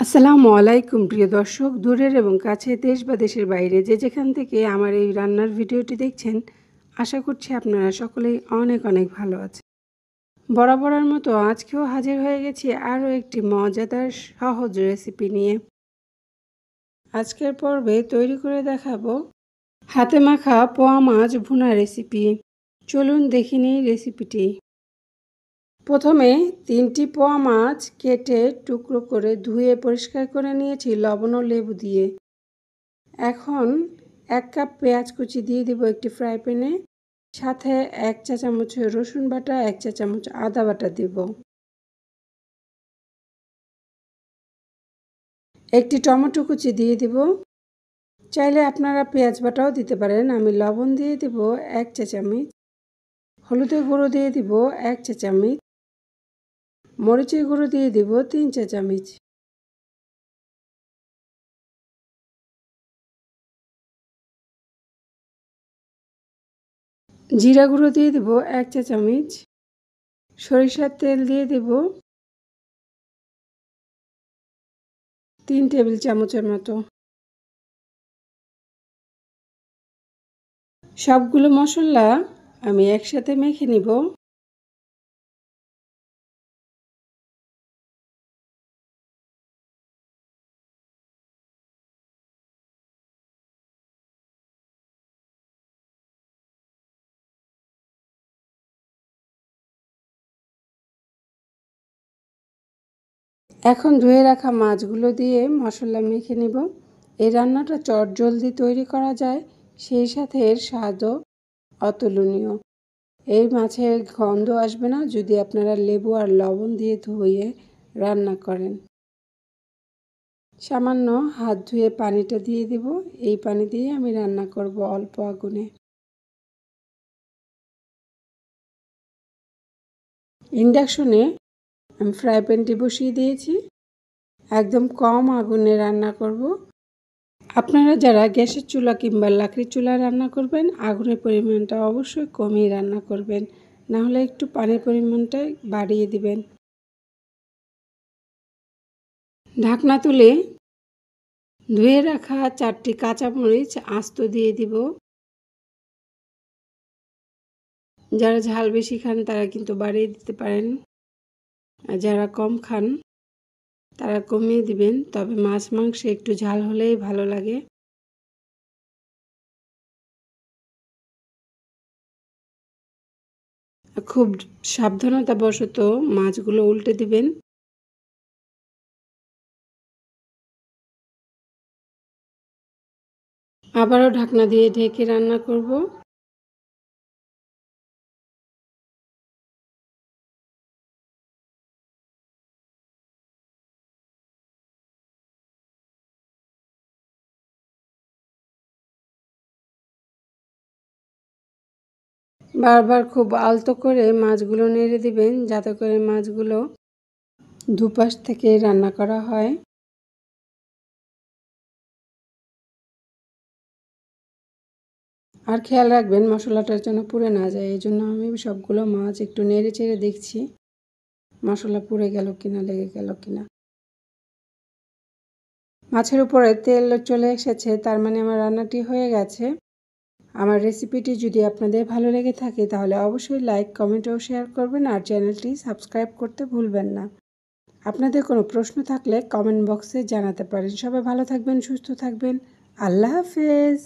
আসসালামু আলাইকুম প্রিয় দর্শক, দূরের এবং কাছে, দেশ বা দেশের বাইরে যে যেখান থেকে আমার এই রান্নার ভিডিওটি দেখছেন, আশা করছি আপনারা সকলেই অনেক অনেক ভালো আছেন। বরাবরের মতো আজকেও হাজির হয়ে গেছি আরও একটি মজাদার সহজ রেসিপি নিয়ে। আজকের পর্বে তৈরি করে দেখাবো হাতে মাখা পোয়া মাছ ভুনা রেসিপি। চলুন দেখে নিই রেসিপিটি। প্রথমে 3টি পোয়া মাছ কেটে টুকরো করে ধুয়ে পরিষ্কার করে নিয়েছি লবণ ও লেবু দিয়ে। এখন 1 কাপ পেঁয়াজ কুচি দিয়ে দিব একটি ফ্রাই প্যানে, সাথে 1 চা চামচ রসুন বাটা, 1 চা চামচ আদা বাটা দিব। একটি টমেটো কুচি দিয়ে দিব। চাইলে আপনারা পেঁয়াজ বাটাও দিতে পারেন। আমি লবণ দিয়ে দিব 1 চা চামচ, হলুদের গুঁড়ো দিয়ে দিব 1 চা চামচ, মরিচের গুঁড়ো দিয়ে দিব 3 চা চামচ। জিরা গুঁড়ো দিয়ে দিব 1 চা চামচ, সরিষার তেল দিয়ে দিব 3 টেবিল চামচের মতো। সবগুলো মশলা আমি একসাথে মেখে নিব। এখন ধুয়ে রাখা মাছগুলো দিয়ে মশলা মেখে নিব। এই রান্নাটা চটজলদি তৈরি করা যায়, সেই সাথে এর স্বাদও অতুলনীয়। এই মাছের গন্ধ আসবে না যদি আপনারা লেবু আর লবণ দিয়ে ধুয়ে রান্না করেন। সামান্য হাত ধুয়ে পানিটা দিয়ে দিব। এই পানি দিয়ে আমি রান্না করব অল্প আগুনে। ইন্ডাকশনে আমি ফ্রাই প্যানটি বসিয়ে দিয়েছি। একদম কম আগুনে রান্না করব। আপনারা যারা গ্যাসের চুলা কিংবা লাকড়ির চুলায় রান্না করবেন, আগুনের পরিমাণটা অবশ্যই কমিয়ে রান্না করবেন, না হলে একটু পানির পরিমাণটা বাড়িয়ে দিবেন। ঢাকনা তুলে ধুয়ে রাখা 4টি কাঁচামরিচ আস্ত দিয়ে দিব। যারা ঝাল বেশি খান তারা কিন্তু বাড়িয়ে দিতে পারেন, আর যারা কম খান তারা কমিয়ে দিবেন। তবে মাছ মাংসে একটু ঝাল হলেই ভালো লাগে। খুব সাবধানতাবশত মাছগুলো উল্টে দিবেন। আবারও ঢাকনা দিয়ে ঢেকে রান্না করব। বারবার খুব আলতো করে মাছগুলো নেড়ে দিবেন, যাতে করে মাছগুলো দুপাশ থেকে রান্না করা হয়। আর খেয়াল রাখবেন মশলাটার যেন পুড়ে না যায়। এই জন্য আমি সবগুলো মাছ একটু নেড়ে চেড়ে দেখছি মশলা পুড়ে গেল কিনা, লেগে গেল কিনা। মাছের উপরে তেল চলে এসেছে, তার মানে আমার রান্নাটি হয়ে গেছে। আমার রেসিপিটি যদি আপনাদের ভালো লেগে থাকে তাহলে অবশ্যই লাইক, কমেন্ট ও শেয়ার করবেন, আর চ্যানেলটি সাবস্ক্রাইব করতে ভুলবেন না। আপনাদের কোনো প্রশ্ন থাকলে কমেন্ট বক্সে জানাতে পারেন। সবাই ভালো থাকবেন, সুস্থ থাকবেন। আল্লাহ হাফেজ।